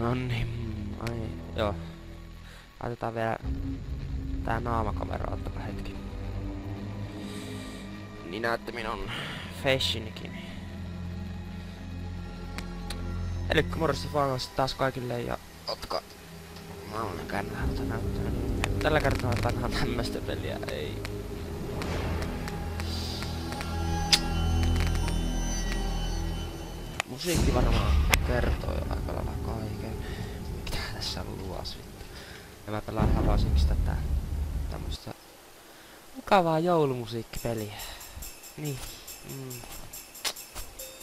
Noniin, ai, joo. Laitetaan vielä tää naamakamera, ottakaa hetki. Niin näette minun facenikin. Elikkä morjesta varmasti taas kaikille ja ottakaa. Mä olen kännältä näyttää. Tällä kertaa otetaan tämmöstä peliä, ei. Musiikki varmaan kertoo jo aika lailla kaiken. Mitä tässä on luas vittu. Ja mä pelaan ihan vaan siksi tätä tämmöstä mukavaa joulumusiikkipeliä. Niin.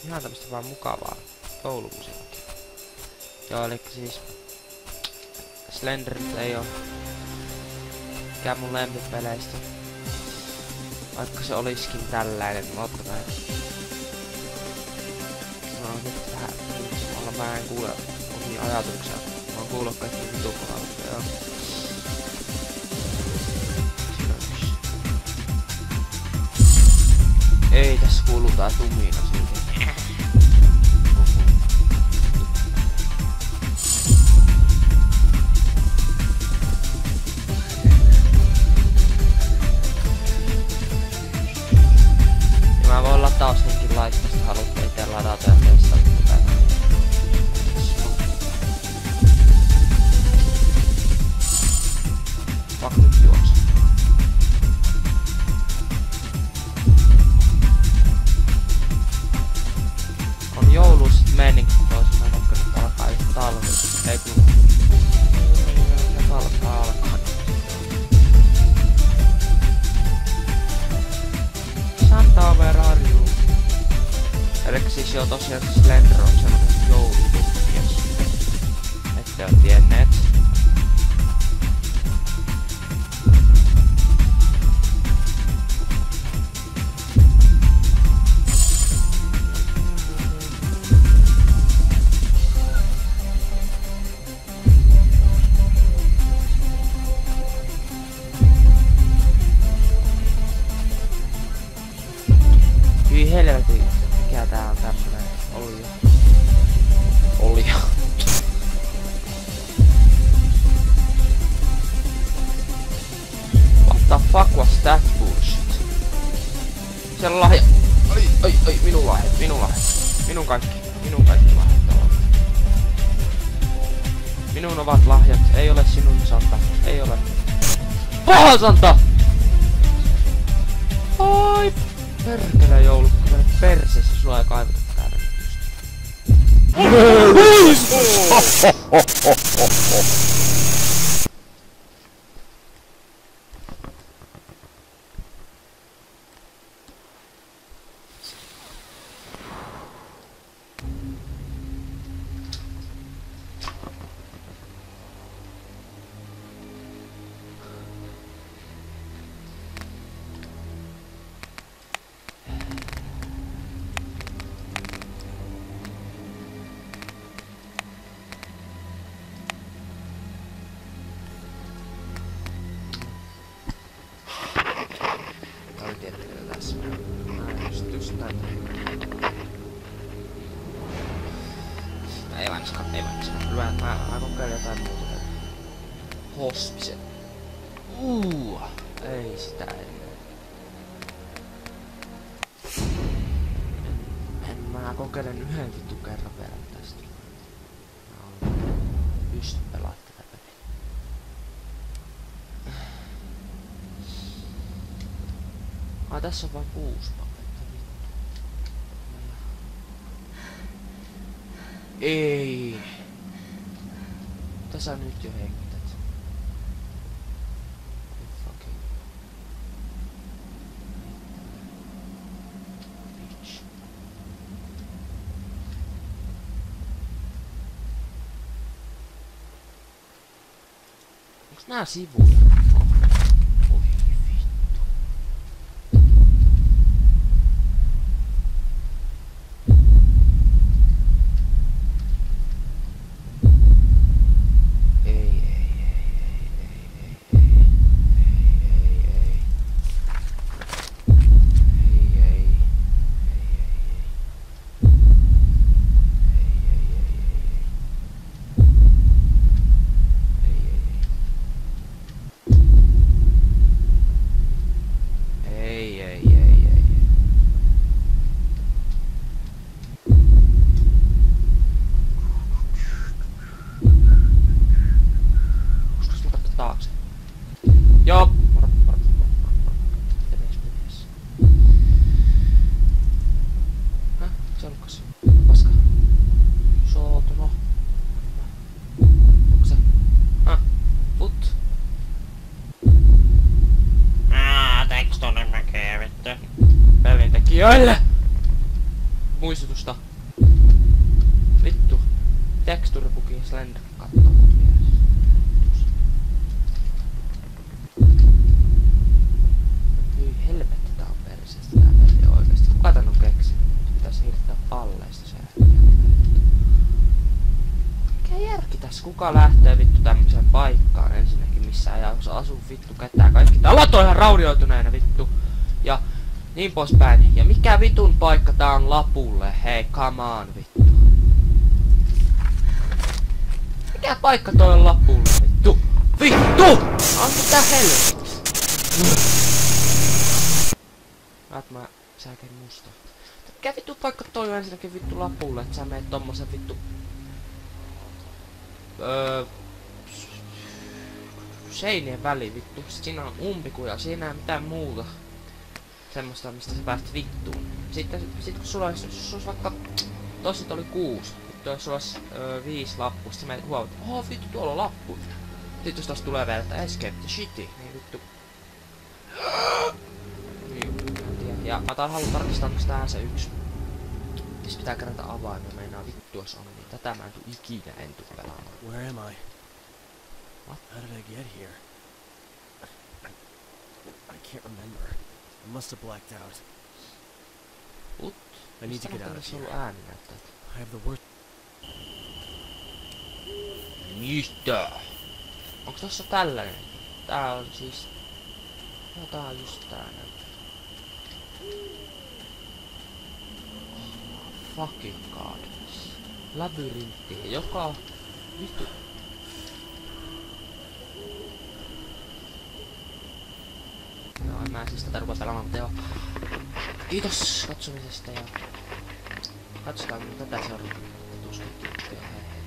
Ihan tämmöstä vaan mukavaa joulumusiikkia. Joo, eli siis Slender ei oo mikään mun lempipeleistä. Vaikka se olisikin tällainen, mutta mä no nyt vähän mä en kuule omia ajatuksia. Mä oon kuullut kaikki vitun kohdalla, joo. Ei tässä kuuluu tää tumina silti. Ja mä voin olla taas niinkin laittaa, jos haluatte ite ladata ja testata tätä. Pakko nyt juoksa. On joulu sit meininki toisin, mä vaikka nyt alkaa just talvi. Ei kun nyt alkaa. Santa where are you? Elikkä siis joo tosiaan Slender on semmonen joulutuppias. Ette oo tienneet. Hyi helvetin, mikä tää on tämmönen olio. What the fuck was that bullshit? Siellä lahja. Ai, minun lahjat. Minun kaikki lahjat. Minun ovat lahjat, ei ole sinun Santa, ei ole. Paha Santa! Ai! Perkele joulu, kun mene perseessä, sua ei kaivata täällä just. Ei vanska. Mä kokeilen jotain muuta. Hospisen. Ei sitä ennen. Mä kokeilen yhden vittu kerran vielä tästä. Mä pystyn pelaamaan tätä peliä. Tässä on vaan 6 paketta vittu. Ei. Mitä sä nyt jo hengität? Fucking bitch. Onks nää sivuja? teksturipukin Slender kattoo mut vieressä. Hyi helvetti, tää on perseestä tää peli oikeesti. Kuka tän on keksinyt? Pitäis hirttää palleista se. Mikä järki tässä? Kuka lähtee vittu tämmöiseen paikkaan ensinnäkin, missä ei asu vittu ketään? Kaikki talot on ihan raunioituneena vittu. Ja niin poispäin. Ja mikä vitun paikka tää on Lapulle? Hei, come on vittu. Mikä paikka toi on Lapulle vittu? Vittu! On mitä helvettis? Mä säkin musta. Mikä vittu paikka toi on ensinnäkin vittu Lapulle, että sä meet tommosen vittu seinien väliin vittu. Sit siinä on umpikuja, siinä ei mitään muuta semmoista, mistä sä pääst vittuun. Sitten kun sulla olisi, jos sulla vaikka toiset oli 6, vittu jos sulla olisi 5 lappua, sit sä menet huomaat, oho vittu tuolla on lappu. Sitten jos tosta tulee vielä, että escape the shitty, niin vittu. Niin, en tiedä. Ja mä haluan tarkistaa, onko tähän se 1. Siis pitää kerätä avaimia, meinaa vittu jos on, niin tätä mä en tuu ikinä en tuu pelaamaan. Where am I? What? How did I get here? I can't remember. I must have blacked out. What? I need to get out of Mistä here. ääni näyttää? I have the worst. Mistä? Onks tossa tällainen? Tää on siis... No tää on just tää näyttää. Fucking god. Labyrintti, joka... Vittu. Joo, mä en siis tätä rupea pelaamaan, mutta joo. Kiitos katsomisesta ja... Katsotaan mitä tätä seuraa. Tuskuttiin. Hei hei.